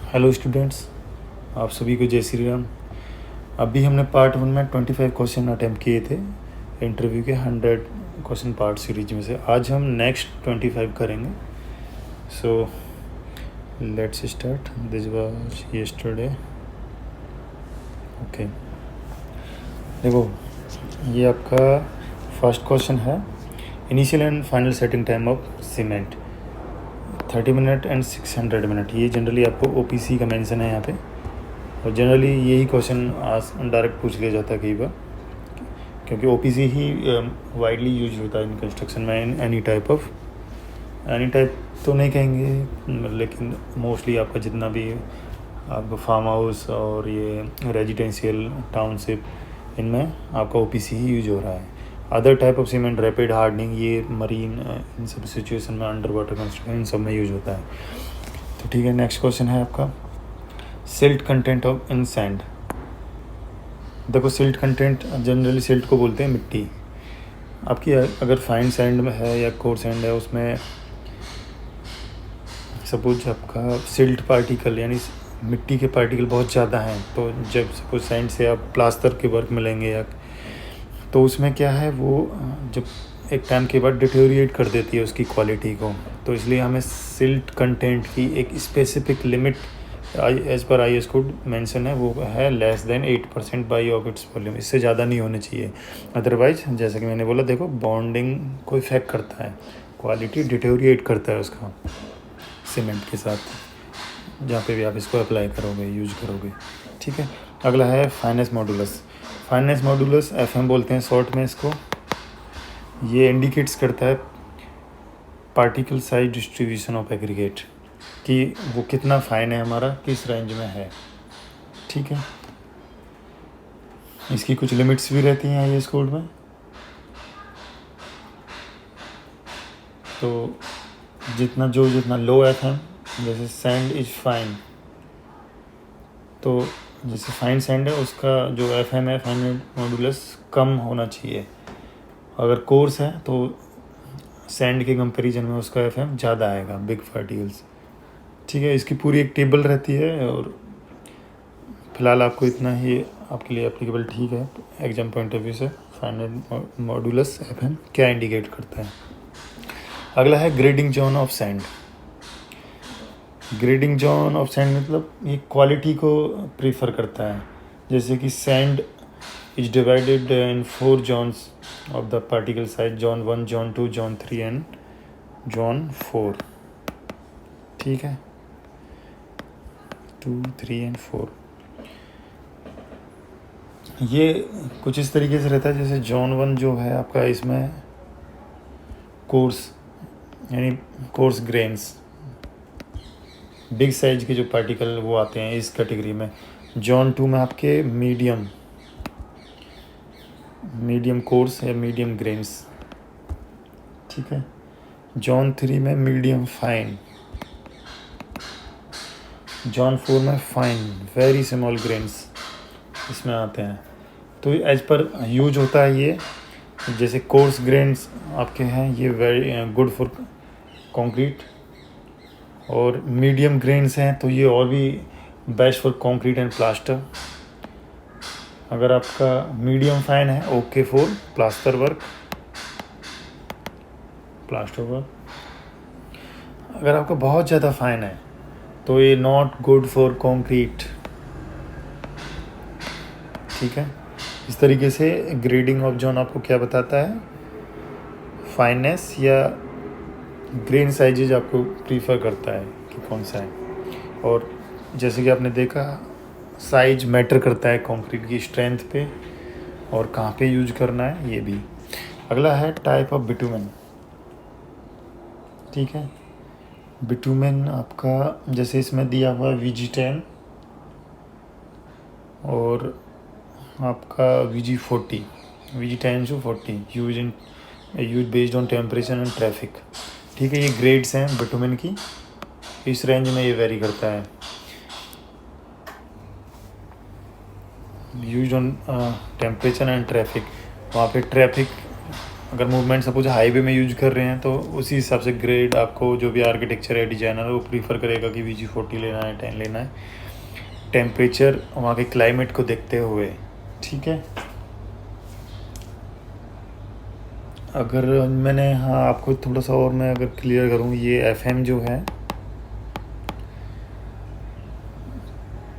Hello students, आप सभी को जय श्री राम। अभी हमने पार्ट 1 में 25 क्वेश्चन अटैम्प्ट किए थे इंटरव्यू के 100 क्वेश्चन पार्ट सीरीज में से। आज हम नेक्स्ट 25 करेंगे। So let's start. This was yesterday. Okay, देखो ये आपका फर्स्ट क्वेश्चन है। Initial and final setting time of cement 30 minute and 600 minute. ये जनरली आपको ओपीसी का मेंशन है यहाँ पे, और जनरली यही क्वेश्चन डायरेक्ट पूछ लिया जाता है कई बार, क्योंकि ओपीसी ही वाइडली यूज होता है इन कंस्ट्रक्शन में। इन एनी टाइप तो नहीं कहेंगे, लेकिन मोस्टली आपका जितना भी आपका फार्म हाउस और ये रेजिडेंशियल टाउनशिप, इनमें आपका ओपीसी ही यूज हो रहा है। Other type of cement, rapid hardening, ये मरीन, इन सब सिचुएशन में, अंडर वाटर कंस्ट्रक्शन, इन सब में यूज होता है। तो ठीक है, नेक्स्ट क्वेश्चन है आपका silt content of in sand. देखो सिल्ट कंटेंट, जनरली सिल्ट को बोलते हैं मिट्टी। आपकी अगर फाइन सैंड में है या कोर सैंड है, उसमें सपोज आपका सिल्ट पार्टिकल यानी मिट्टी के पार्टिकल बहुत ज़्यादा हैं, तो जब सपोज सैंड से आप प्लास्टर के वर्क में लेंगे या तो उसमें क्या है, वो जब एक टाइम के बाद डिटेरिएट कर देती है उसकी क्वालिटी को। तो इसलिए हमें सिल्ट कंटेंट की एक स्पेसिफिक लिमिट एज पर IS कोड मेंशन है, वो है less than 8% by of its volume. इससे ज़्यादा नहीं होनी चाहिए, अदरवाइज जैसे कि मैंने बोला, देखो बॉन्डिंग को इफेक्ट करता है, क्वालिटी डिटेरिएट करता है उसका सीमेंट के साथ, जहाँ पे भी आप इसको अप्लाई करोगे, यूज करोगे। ठीक है, अगला है finance modulus. Finance modulus FM बोलते हैं शॉर्ट में इसको। ये इंडिकेट्स करता है particle size distribution of aggregate, कि वो कितना फाइन है, हमारा किस रेंज में है। ठीक है, इसकी कुछ लिमिट्स भी रहती हैं IS कोड में। तो जितना लो FM, जैसे सैंड इज फाइन, तो जैसे फाइन सैंड है उसका जो FM है, फाइन मॉडुलस, कम होना चाहिए। अगर कोर्स है तो सैंड के कंपैरिजन में उसका FM ज़्यादा आएगा, बिग पार्टिकल्स। ठीक है, इसकी पूरी एक टेबल रहती है, और फिलहाल आपको इतना ही आपके लिए एप्लीकेबल ठीक है एग्जाम पॉइंट ऑफ व्यू से। फाइनल मॉडुलस FM क्या इंडिकेट करता है। अगला है grading zone of sand. Grading zone of sand मतलब ये क्वालिटी को प्रीफर करता है। जैसे कि sand is divided in 4 zones of the particle size, zone 1, zone 2, zone 3 and zone 4। ठीक है, 2, 3 एंड 4। ये कुछ इस तरीके से रहता है, जैसे जोन 1 जो है आपका, इसमें कोर्स यानी कोर्स ग्रेन्स, बिग साइज के जो पार्टिकल वो आते हैं इस कैटेगरी में। जोन 2 में आपके मीडियम कोर्स या मीडियम ग्रेन्स। ठीक है, जोन 3 में मीडियम फाइन, जोन 4 में फाइन वेरी स्मॉल ग्रेन्स इसमें आते हैं। तो एज पर यूज होता है ये। जैसे कोर्स ग्रेन्स आपके हैं, ये वेरी गुड फॉर कंक्रीट, और मीडियम ग्रेन्स हैं तो ये और भी best for concrete and plaster. अगर आपका मीडियम फाइन है, ओके फॉर प्लास्टर वर्क। अगर आपका बहुत ज़्यादा फाइन है तो ये नॉट गुड फॉर कंक्रीट। ठीक है, इस तरीके से ग्रेडिंग ऑफ जोन आपको क्या बताता है, फाइननेस या ग्रेन साइजेज आपको प्रीफर करता है कि कौन सा है। और जैसे कि आपने देखा, साइज मैटर करता है कंक्रीट की स्ट्रेंथ पे और कहाँ पे यूज करना है, ये भी। अगला है टाइप ऑफ बिटुमेन। ठीक है, बिटुमेन आपका जैसे इसमें दिया हुआ है VG10 और आपका VG40, VG10-40 use based on temperature and traffic. ठीक है, ये ग्रेड्स हैं बिटुमेन की, इस रेंज में ये वेरी करता है। Use on temperature and traffic, वहाँ पे ट्रैफिक अगर मूवमेंट सपोज हाईवे में यूज कर रहे हैं तो उसी हिसाब से ग्रेड आपको जो भी आर्किटेक्चर है डिजाइनर वो प्रीफर करेगा कि VG40 लेना है 10 लेना है, टेम्परेचर वहाँ के क्लाइमेट को देखते हुए। ठीक है, अगर मैंने आपको थोड़ा सा और मैं अगर क्लियर करूँ, ये FM जो है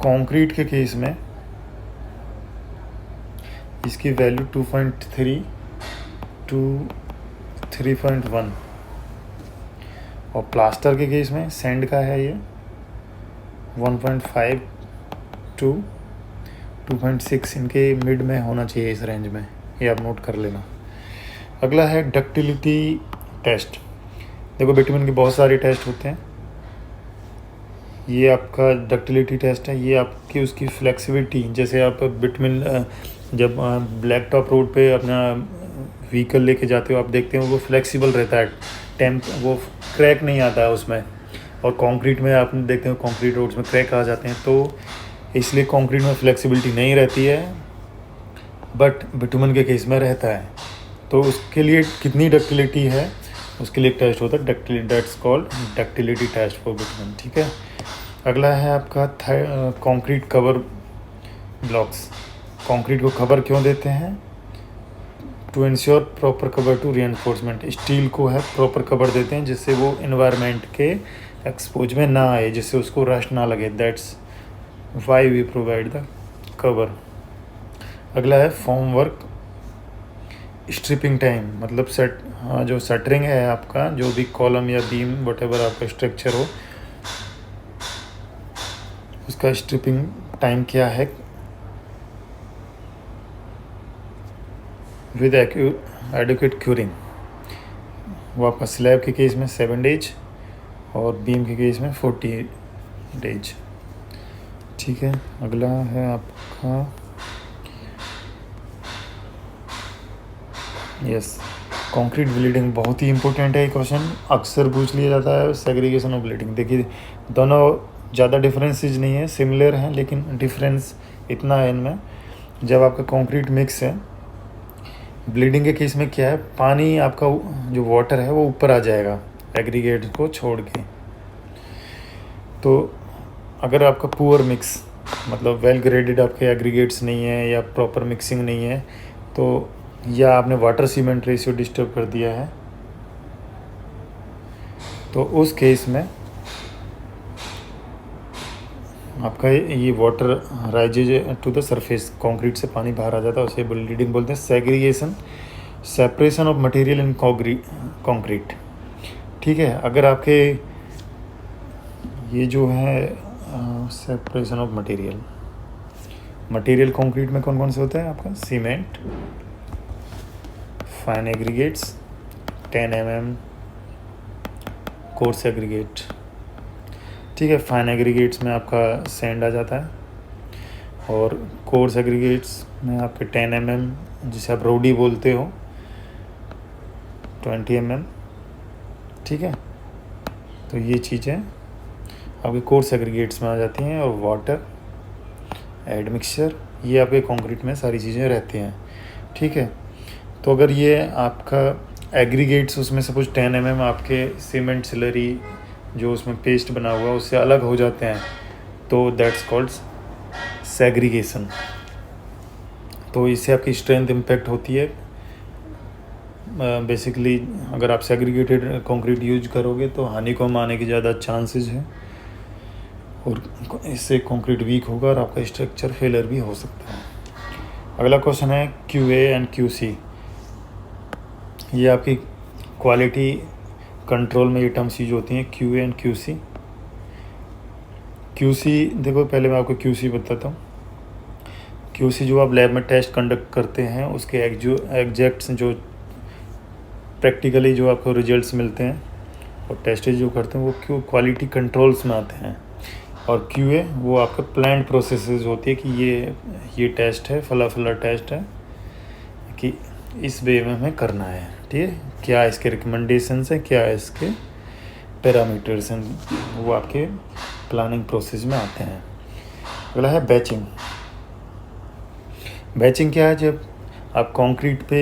कंक्रीट के केस में इसकी वैल्यू 2.3 to 3.1 और प्लास्टर के केस में सैंड का है ये 1.5 to 2.6, इनके मिड में होना चाहिए इस रेंज में, ये आप नोट कर लेना। अगला है डक्टिलिटी टेस्ट। देखो बिटुमेन के बहुत सारे टेस्ट होते हैं, ये आपका डक्टिलिटी टेस्ट है। ये आपकी उसकी फ्लेक्सिबिलिटी, जैसे आप बिटुमेन जब ब्लैक टॉप रोड पे अपना व्हीकल लेके जाते हो आप देखते हो वो फ्लेक्सिबल रहता है, वो क्रैक नहीं आता है उसमें। और कंक्रीट में आप देखते हो कंक्रीट रोड्स में क्रैक आ जाते हैं, तो इसलिए कंक्रीट में फ्लेक्सिबिलिटी नहीं रहती है, बट बिटुमेन के केस में रहता है। तो उसके लिए कितनी डक्टिलिटी है उसके लिए एक टेस्ट होता है ductility, that's called ductility test for bitumen. ठीक है, अगला है आपका कंक्रीट कवर ब्लॉक्स। कंक्रीट को कवर क्यों देते हैं? To ensure proper cover to reinforcement. Steel को है प्रॉपर कवर देते हैं जिससे वो इन्वायरमेंट के एक्सपोज में ना आए, जिससे उसको रश ना लगे, that's why we provide the cover. अगला है फॉर्म वर्क स्ट्रिपिंग टाइम, मतलब जो शटरिंग है आपका, जो भी कॉलम या बीम वटेवर आपका स्ट्रक्चर हो उसका स्ट्रिपिंग टाइम क्या है विद एडुकेट क्यूरिंग। वो आपका स्लैब के केस में 7 डेज और बीम के केस में 40 डेज। ठीक है, अगला है आपका कंक्रीट ब्लीडिंग। बहुत ही इंपॉर्टेंट है ये क्वेश्चन, अक्सर पूछ लिया जाता है। सेग्रीगेशन ऑफ ब्लीडिंग, देखिए दोनों ज़्यादा डिफरेंसेज नहीं है, सिमिलर हैं, लेकिन डिफरेंस इतना है इनमें, जब आपका कंक्रीट मिक्स है ब्लीडिंग के केस में क्या है, पानी आपका जो वाटर है वो ऊपर आ जाएगा एग्रीगेट को छोड़ के। तो अगर आपका पुअर मिक्स, मतलब वेल ग्रेडेड आपके एग्रीगेट्स नहीं है या प्रॉपर मिक्सिंग नहीं है, तो या आपने वाटर सीमेंट रेशियो डिस्टर्ब कर दिया है, तो उस केस में आपका ये water rises to the surface, concrete से पानी बाहर आ जाता है, उसे ब्लीडिंग बोलते हैं। Segregation, separation of material in concrete. ठीक है, अगर आपके ये जो है सेपरेशन ऑफ मटेरियल कंक्रीट में कौन कौन से होते हैं आपका? Cement, fine aggregates, 10 mm coarse aggregate. ठीक है, फाइन एग्रीगेट्स में आपका सैंड आ जाता है और कोर्स एग्रीगेट्स में आपके 10 mm जिसे आप रोडी बोलते हो 20 mm। ठीक है, तो ये चीज़ें आपके कोर्स एग्रीगेट्स में आ जाती हैं। और वाटर, एड मिक्सचर, ये आपके कंक्रीट में सारी चीज़ें रहती हैं। ठीक है, तो अगर ये आपका एग्रीगेट्स उसमें सपोज 10 mm आपके सीमेंट स्लरी जो उसमें पेस्ट बना हुआ उससे अलग हो जाते हैं, तो दैट्स कॉल्ड सेग्रीगेशन। तो इससे आपकी स्ट्रेंथ इम्पेक्ट होती है। बेसिकली अगर आप सेग्रीगेटेड कंक्रीट यूज करोगे तो हानिकॉम आने के ज़्यादा चांसेस हैं और इससे कंक्रीट वीक होगा और आपका स्ट्रक्चर फेलियर भी हो सकता है। अगला क्वेश्चन है QA एंड QC। ये आपकी क्वालिटी कंट्रोल में ये टर्म्स यूज होती हैं, QA एंड QC। QC देखो, पहले मैं आपको QC बताता हूँ। QC जो आप लैब में टेस्ट कंडक्ट करते हैं उसके एग्जैक्ट जो प्रैक्टिकली जो आपको रिजल्ट्स मिलते हैं और टेस्ट जो करते हैं वो क्वालिटी कंट्रोल्स में आते हैं। और QA वो आपका प्लान्ड प्रोसेसेस होती है कि ये टेस्ट है, फला टेस्ट है कि इस वे में हमें करना है। ठीक है, क्या इसके रिकमेंडेशंस हैं, क्या इसके पैरामीटर्स हैं, वो आपके प्लानिंग प्रोसेस में आते हैं। अगला है बैचिंग। बैचिंग क्या है? जब आप कंक्रीट पे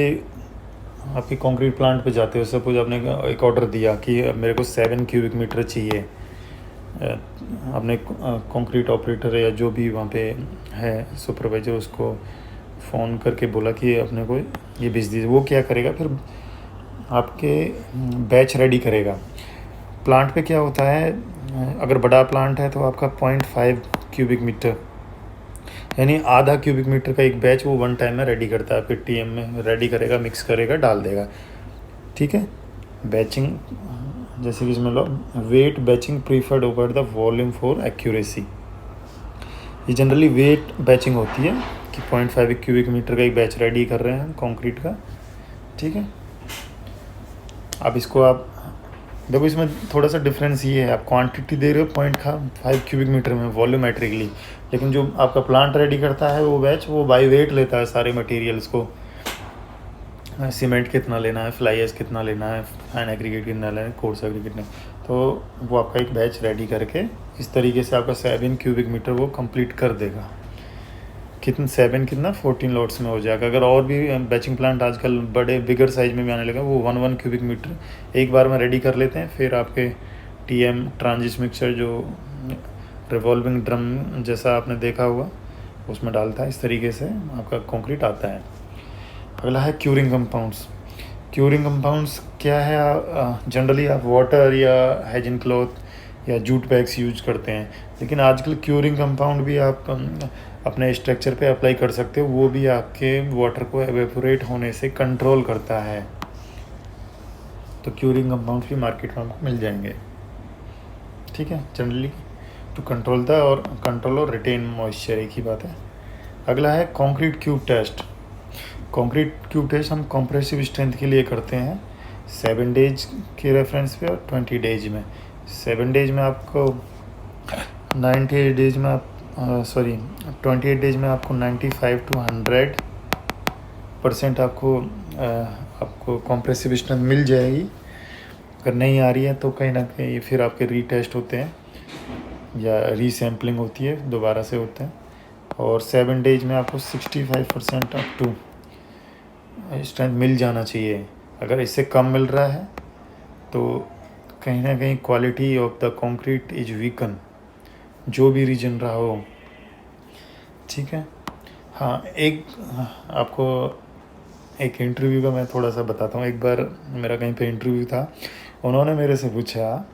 आपकी कंक्रीट प्लांट पे जाते हो, सपोज आपने एक ऑर्डर दिया कि मेरे को 7 क्यूबिक मीटर चाहिए, आपने कंक्रीट ऑपरेटर या जो भी वहाँ पे है सुपरवाइजर उसको फ़ोन करके बोला कि अपने को ये भेज दीजिए। वो क्या करेगा फिर आपके बैच रेडी करेगा। प्लांट पे क्या होता है, अगर बड़ा प्लांट है तो आपका 0.5 क्यूबिक मीटर यानी आधा क्यूबिक मीटर का एक बैच वो वन टाइम में रेडी करता है, आपके टीएम में रेडी करेगा, मिक्स करेगा, डाल देगा। ठीक है। बैचिंग जैसे कि इसमें लो, weight batching preferred over the volume for accuracy. ये जनरली वेट बैचिंग होती है कि 0.5 क्यूबिक मीटर का एक बैच रेडी कर रहे हैं कंक्रीट का। ठीक है। अब इसको आप देखो, इसमें थोड़ा सा डिफरेंस ये है, आप क्वांटिटी दे रहे हो 0.5 क्यूबिक मीटर में वॉल्यूमेट्रिकली, लेकिन जो आपका प्लांट रेडी करता है वो बैच वो बाई वेट लेता है सारे मटेरियल्स को। सीमेंट कितना लेना है, फ्लाई ऐश कितना लेना है, फाइन एग्रीगेट कितना लेना है, कोर्स एग्रीगेट कितना, तो वो आपका एक बैच रेडी करके इस तरीके से आपका 7 क्यूबिक मीटर वो कंप्लीट कर देगा। कितना 7 कितना 14 लॉट्स में हो जाएगा। अगर और भी बैचिंग प्लांट आजकल बड़े बिगर साइज में भी आने लगा, वो 1 क्यूबिक मीटर एक बार में रेडी कर लेते हैं। फिर आपके टीएम ट्रांजिस मिक्सचर जो रिवॉल्विंग ड्रम जैसा आपने देखा होगा उसमें डालता है, इस तरीके से आपका कंक्रीट आता है। अगला है क्यूरिंग कंपाउंड्स। क्यूरिंग कंपाउंड्स क्या है, जनरली आप वाटर या हाइजीन क्लॉथ या जूट बैग्स यूज करते हैं, लेकिन आजकल क्यूरिंग कंपाउंड भी आप अपने स्ट्रक्चर पे अप्लाई कर सकते हो। वो भी आपके वाटर को एवेपोरेट होने से कंट्रोल करता है। तो क्यूरिंग कंपाउंड्स भी मार्केट में आपको मिल जाएंगे। ठीक है। जनरली टू कंट्रोल और रिटेन मॉइस्चर, एक ही बात है। अगला है concrete cube test. Concrete cube test हम कंप्रेसिव स्ट्रेंथ के लिए करते हैं 7 डेज के रेफरेंस पे और 20 डेज में। 7 डेज में आपको 98 डेज में 28 डेज में आपको 95 to 100% आपको कंप्रेसिव स्ट्रेंथ मिल जाएगी। अगर नहीं आ रही है तो कहीं ना कहीं फिर आपके रीटेस्ट होते हैं या रीसैम्पलिंग होती है, दोबारा से होते हैं। और 7 डेज में आपको 65% अप टू स्ट्रेंथ मिल जाना चाहिए। अगर इससे कम मिल रहा है तो कहीं ना कहीं quality of the concrete is weaken, जो भी रीजन रहा हो। ठीक है। हाँ, आपको एक इंटरव्यू का मैं थोड़ा सा बताता हूँ। एक बार मेरा कहीं पे इंटरव्यू था, उन्होंने मेरे से पूछा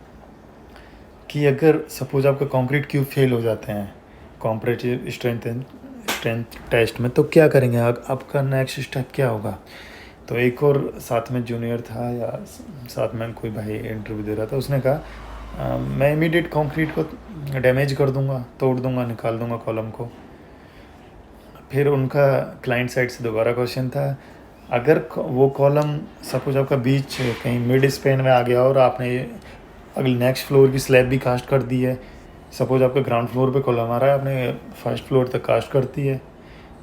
कि अगर सपोज आपका कंक्रीट क्यूब फेल हो जाते हैं कॉम्परेटिव स्ट्रेंथ टेस्ट में, तो क्या करेंगे, आपका नेक्स्ट स्टेप क्या होगा। तो एक और साथ में जूनियर था या साथ में कोई भाई इंटरव्यू दे रहा था, उसने कहा मैं इमीडिएट कंक्रीट को डैमेज कर दूंगा, तोड़ दूंगा, निकाल दूंगा कॉलम को। फिर उनका क्लाइंट साइड से दोबारा क्वेश्चन था, अगर वो कॉलम सपोज आपका बीच कहीं मिड स्पेन में आ गया और आपने अगले नेक्स्ट फ्लोर की स्लैब भी कास्ट कर दी है, सपोज आपका ग्राउंड फ्लोर पे कॉलम आ रहा है, आपने फर्स्ट फ्लोर तक कास्ट कर दी है,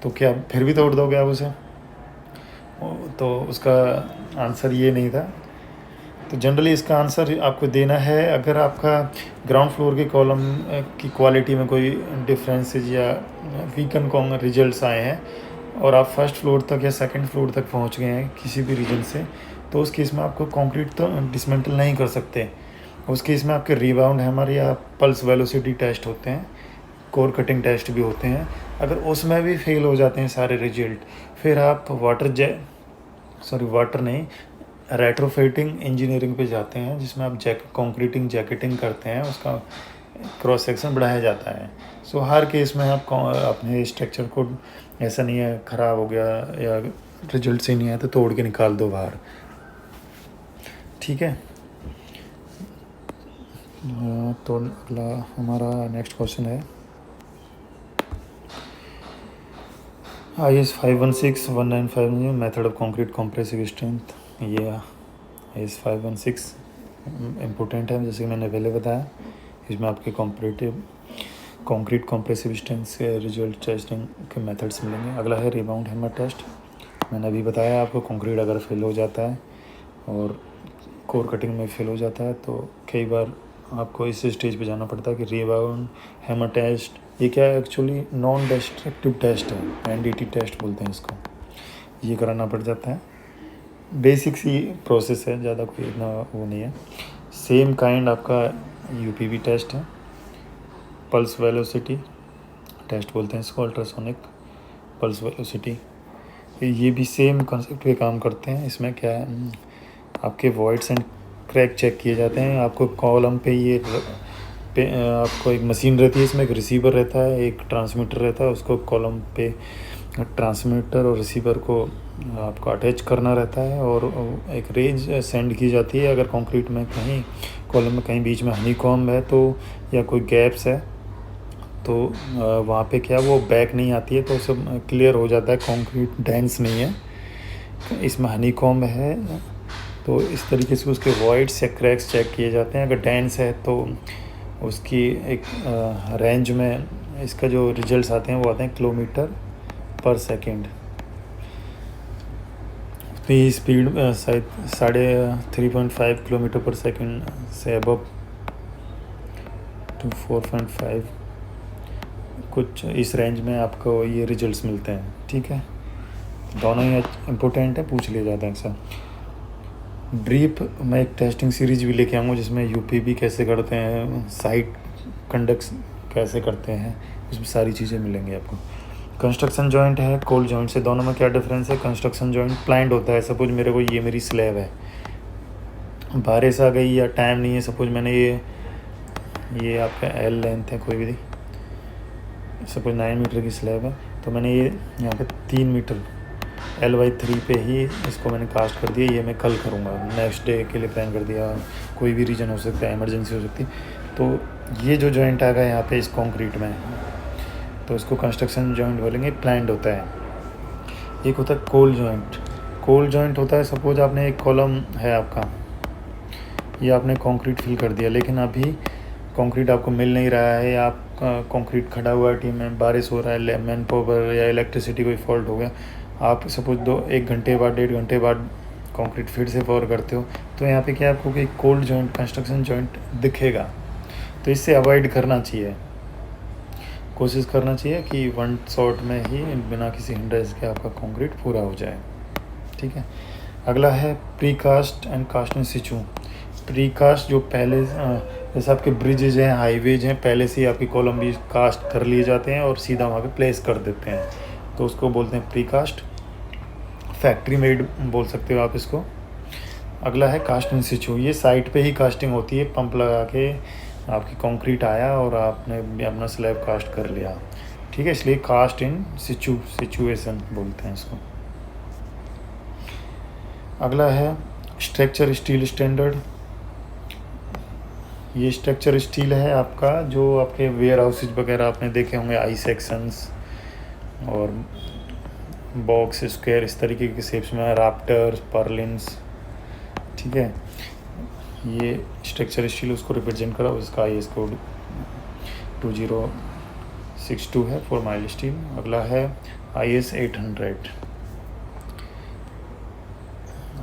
तो क्या फिर भी तोड़ दोगे आप उसे। तो उसका आंसर ये नहीं था। तो जनरली इसका आंसर आपको देना है, अगर आपका ग्राउंड फ्लोर के कॉलम की क्वालिटी में कोई डिफरेंसेज या वीकन रिजल्ट्स आए हैं और आप फर्स्ट फ्लोर तक या सेकंड फ्लोर तक पहुंच गए हैं किसी भी रीजन से, तो उस केस में आपको कंक्रीट तो डिसमेंटल नहीं कर सकते। उस केस में आपके रिबाउंड हैमर या पल्स वेलोसिटी टेस्ट होते हैं, कोर कटिंग टेस्ट भी होते हैं। अगर उसमें भी फेल हो जाते हैं सारे रिजल्ट, फिर आप वाटर नहीं रेट्रोफिटिंग इंजीनियरिंग पे जाते हैं, जिसमें आप कंक्रीटिंग जैकेटिंग करते हैं, उसका क्रॉस सेक्शन बढ़ाया जाता है। सो हर केस में आप अपने स्ट्रक्चर को, ऐसा नहीं है ख़राब हो गया या रिजल्ट से नहीं आया तो तोड़ के निकाल दो बाहर। ठीक है। तो अगला हमारा नेक्स्ट क्वेश्चन है IS 516195 method of concrete compressive strength. ये IS 516 इम्पोर्टेंट है, जैसे कि मैंने पहले बताया। इसमें आपके कंक्रीट कंप्रेसिव स्ट्रेंथ से रिजल्ट टेस्टिंग के मेथड्स मिलेंगे। अगला है रिबाउंड हैमर टेस्ट। मैंने अभी बताया आपको, कंक्रीट अगर फेल हो जाता है और कोर कटिंग में फेल हो जाता है तो कई बार आपको इस स्टेज पे जाना पड़ता है कि रिबाउंड हैमर टेस्ट। ये क्या है, एक्चुअली नॉन डिस्ट्रक्टिव टेस्ट है, NDT टेस्ट बोलते हैं इसको। ये कराना पड़ जाता है। बेसिक सी प्रोसेस है, ज़्यादा कोई इतना वो नहीं है। सेम काइंड आपका यूपीवी टेस्ट है, पल्स वेलोसिटी टेस्ट बोलते हैं इसको, अल्ट्रासोनिक पल्स वेलोसिटी। ये भी सेम कॉन्सेप्ट पे काम करते हैं। इसमें क्या है, आपके वॉइड्स एंड क्रैक चेक किए जाते हैं। आपको कॉलम पे आपको एक मशीन रहती है, इसमें एक रिसीवर रहता है, एक ट्रांसमीटर रहता है। उसको कॉलम पे ट्रांसमीटर और रिसीवर को आपको अटैच करना रहता है और एक रेंज सेंड की जाती है। अगर कंक्रीट में कहीं कॉलम में कहीं बीच में हनीकॉम्ब है तो, या कोई गैप्स है तो वहाँ पे क्या वो बैक नहीं आती है, तो सब क्लियर हो जाता है कंक्रीट डेंस नहीं है। इसमें हनीकॉम्ब है तो इस तरीके से उसके वॉइड्स या क्रैक्स चेक किए जाते हैं। अगर डेंस है तो उसकी एक रेंज में इसका जो रिजल्ट्स आते हैं वो आते हैं किलोमीटर पर सेकेंड। तो ये स्पीड शायद 3.5 किलोमीटर पर सेकेंड से अबव टू 4.5 कुछ इस रेंज में आपको ये रिजल्ट्स मिलते हैं। ठीक है, दोनों ही इम्पोर्टेंट है, पूछ लिया जाता है अक्सर। ब्रीफ मैं एक टेस्टिंग सीरीज भी लेके आऊँगा जिसमें यूपीवी कैसे करते हैं, साइट कंडक्ट कैसे करते हैं, उसमें सारी चीज़ें मिलेंगी आपको। कंस्ट्रक्शन जॉइंट है कोल्ड जॉइंट से, दोनों में क्या डिफरेंस है। कंस्ट्रक्शन जॉइंट प्लान्ड होता है। सपोज मेरी स्लैब है, बारिश आ गई या टाइम नहीं है, सपोज मैंने ये आपका एल लेंथ है कोई भी, सपोज 9 मीटर की स्लैब है, तो मैंने ये यहाँ पे 3 मीटर L/3 पे ही इसको मैंने कास्ट कर दिया। ये मैं कल करूँगा, नेक्स्ट डे के लिए प्लान कर दिया। कोई भी रीज़न हो सकता है, इमरजेंसी हो सकती। तो ये जो जॉइंट आ गया यहाँ पे इस कंक्रीट में, तो इसको कंस्ट्रक्शन जॉइंट बोलेंगे, प्लान्ड होता है। एक होता है कोल्ड जॉइंट। कोल्ड जॉइंट होता है, सपोज आपने एक कॉलम है आपका, ये आपने कंक्रीट फिल कर दिया, लेकिन अभी कंक्रीट आपको मिल नहीं रहा है, या आप कंक्रीट खड़ा हुआ है टीम में, बारिश हो रहा है, मैन पावर या इलेक्ट्रिसिटी कोई फॉल्ट हो गया, आप सपोज 1 घंटे बाद 1.5 घंटे बाद कंक्रीट फिर से पावर करते हो, तो यहाँ पे क्या आपको एक कोल्ड जॉइंट कंस्ट्रक्शन जॉइंट दिखेगा। तो इससे अवॉइड करना चाहिए, कोशिश करना चाहिए कि वन शॉट में ही बिना किसी हिंड्रेंस के आपका कंक्रीट पूरा हो जाए। ठीक है, अगला है precast and cast in situ. Precast जो पहले जैसे आपके ब्रिजेज हैं, हाईवेज हैं, पहले से ही आपकी कॉलम भी कास्ट कर लिए जाते हैं और सीधा वहाँ पे प्लेस कर देते हैं, तो उसको बोलते हैं प्री कास्ट। फैक्ट्री मेड बोल सकते हो आप इसको। अगला है कास्ट इन सिचू। ये साइट पे ही कास्टिंग होती है, पंप लगा के आपकी कंक्रीट आया और आपने अपना स्लैब कास्ट कर लिया। ठीक है, इसलिए कास्ट इन सिचुएशन बोलते हैं इसको। अगला है स्ट्रक्चर स्टील स्टैंडर्ड। ये स्ट्रक्चर स्टील है आपका, जो आपके वेयर हाउसेज वगैरह आपने देखे होंगे, आई सेक्शंस और बॉक्स स्क्वायर इस तरीके के शेप्स में, राफ्टर्स, पर्लिन्स। ठीक है, ये स्ट्रक्चर स्टील उसको रिप्रेजेंट करा, उसका IS कोड 2062 है फॉर माइल स्टील। अगला है IS 800।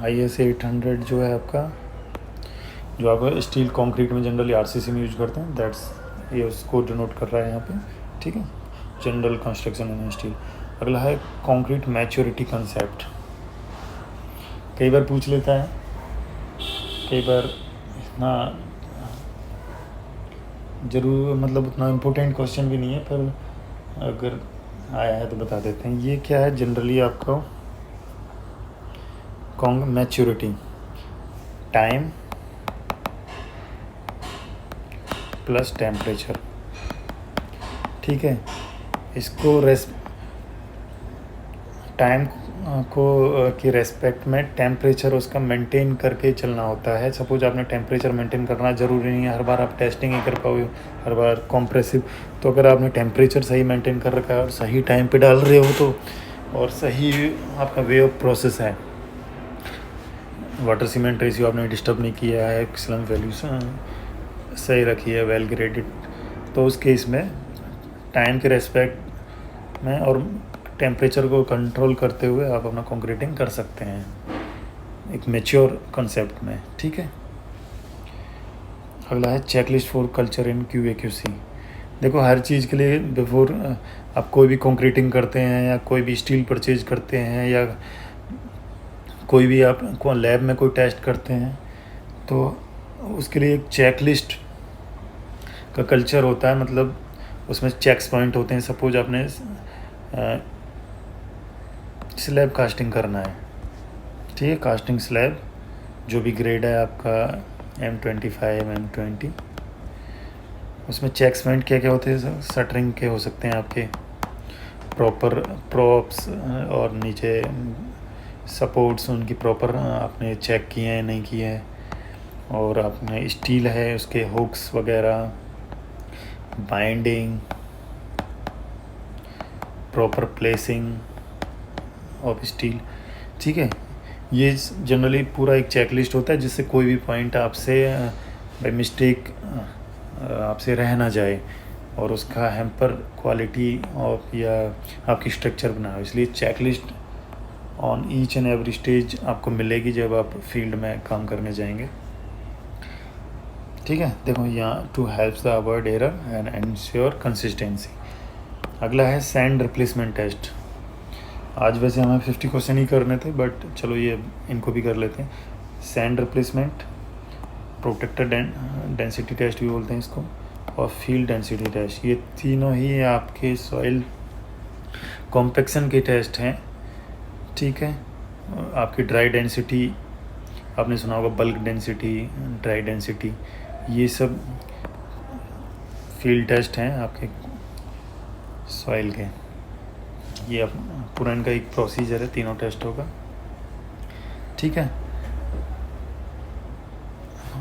IS 800 जो है आपका, जो आप स्टील कंक्रीट में जनरली RCC में यूज करते हैं, दैट्स ये उसको डिनोट कर रहा है यहाँ पे। ठीक है, जनरल कंस्ट्रक्शन इन स्टील। अगला है कंक्रीट मैच्योरिटी कंसेप्ट। कई बार पूछ लेता है, कई बार इतना ज़रूर मतलब उतना इम्पोर्टेंट क्वेश्चन भी नहीं है, पर अगर आया है तो बता देते हैं। ये क्या है, जनरली आपको मैच्योरिटी टाइम प्लस टेम्परेचर। ठीक है, इसको टाइम को की रेस्पेक्ट में टेम्परेचर उसका मेंटेन करके चलना होता है। सपोज आपने टेम्परेचर मेंटेन करना ज़रूरी नहीं है, हर बार आप टेस्टिंग ही कर पाओगे, हर बार कॉम्प्रेसिव। तो अगर आपने टेम्परेचर सही मेंटेन कर रखा है और सही टाइम पे डाल रहे हो तो, और सही आपका वे ऑफ प्रोसेस है, वाटर सीमेंट रेशियो आपने डिस्टर्ब नहीं किया है, स्लम वैल्यू सही रखी है, वेल ग्रेडेड, तो उस केस में टाइम के रेस्पेक्ट में और टेम्परेचर को कंट्रोल करते हुए आप अपना कंक्रीटिंग कर सकते हैं एक मैच्योर कॉन्सेप्ट में। ठीक है, अगला है checklist for culture in QA/QC। देखो, हर चीज़ के लिए बिफोर आप कोई भी कंक्रीटिंग करते हैं या कोई भी स्टील परचेज करते हैं या कोई भी आप लैब में कोई टेस्ट करते हैं तो उसके लिए एक चेकलिस्ट का कल्चर होता है, मतलब उसमें चेक्स पॉइंट होते हैं। सपोज आपने स्लैब कास्टिंग करना है, ठीक है, कास्टिंग स्लैब जो भी ग्रेड है आपका M25 M20, उसमें चेक्स पॉइंट क्या क्या होते हैं? शटरिंग के हो सकते हैं आपके, प्रॉपर प्रॉप्स और नीचे सपोर्ट्स उनकी प्रॉपर आपने चेक किए हैं नहीं किए हैं, और आपने स्टील है उसके हुक्स वगैरह, binding, proper placing of steel, ठीक है। ये जनरली पूरा एक चेकलिस्ट होता है जिससे कोई भी पॉइंट आपसे बाई मिस्टेक आपसे रह ना जाए और उसका हैम्पर क्वालिटी ऑफ या आपकी स्ट्रक्चर बनाओ। इसलिए checklist on each and every stage आपको मिलेगी जब आप फील्ड में काम करने जाएंगे, ठीक है। देखो यहाँ to helps the avoid error and ensure consistency. अगला है सैंड रिप्लेसमेंट टेस्ट। आज वैसे हमें 50 क्वेश्चन ही करने थे, बट चलो ये इनको भी कर लेते हैं। Sand replacement, protector density test भी बोलते हैं इसको, और फील्ड डेंसिटी टेस्ट। ये तीनों ही आपके सॉइल कॉम्पेक्शन के टेस्ट हैं, ठीक है। आपकी ड्राई डेंसिटी, आपने सुना होगा बल्क डेंसिटी, ड्राई डेंसिटी, ये सब फील्ड टेस्ट हैं आपके सॉइल के। ये अब पूरा इनका एक प्रोसीजर है, तीनों टेस्ट होगा, ठीक है।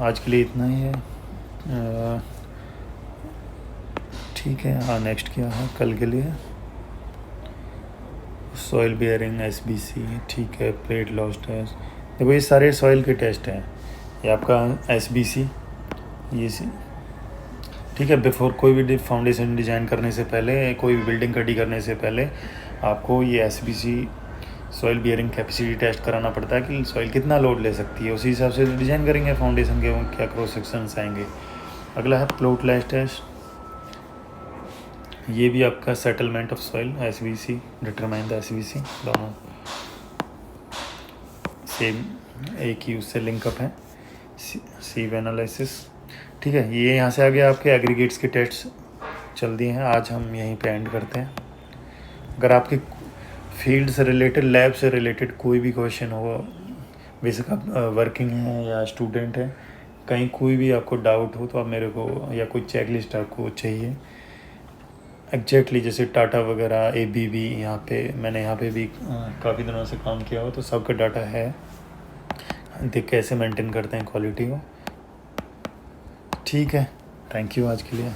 आज के लिए इतना ही है, ठीक है। हाँ, नेक्स्ट क्या है कल के लिए? सॉइल बियरिंग, SBC, ठीक है। प्लेट लॉस टेस्ट, देखो ये सारे सॉइल के टेस्ट हैं। ये आपका SBC, ये ठीक है। बिफोर कोई भी फाउंडेशन डिज़ाइन करने से पहले, कोई भी बिल्डिंग रेडी करने से पहले आपको ये SBC soil bearing capacity test कराना पड़ता है कि सॉइल कितना लोड ले सकती है। उसी हिसाब से डिज़ाइन करेंगे फाउंडेशन के, क्या क्रॉस सेक्शंस आएंगे। अगला है प्लॉट लैस टेस्ट। ये भी आपका settlement of soil, SBC, determine the SBC, दोनों सेम एक ही उससे लिंकअप है। सीव एनालिसिस, ठीक है। ये यहाँ से आगे आपके एग्रीगेट्स के टेस्ट चल दिए हैं। आज हम यहीं पे एंड करते हैं। अगर आपके फील्ड से रिलेटेड, लैब से रिलेटेड कोई भी क्वेश्चन हो, बेसिक आप वर्किंग है या स्टूडेंट है, कहीं कोई भी आपको डाउट हो तो आप मेरे को, या कोई चेकलिस्ट आपको चाहिए एग्जैक्टली, जैसे टाटा वगैरह, ABB, यहाँ पे मैंने यहाँ पे भी काफ़ी दिनों से काम किया हो तो सबका डाटा है, देख कैसे मेंटेन करते हैं क्वालिटी को, ठीक है। थैंक यू आज के लिए।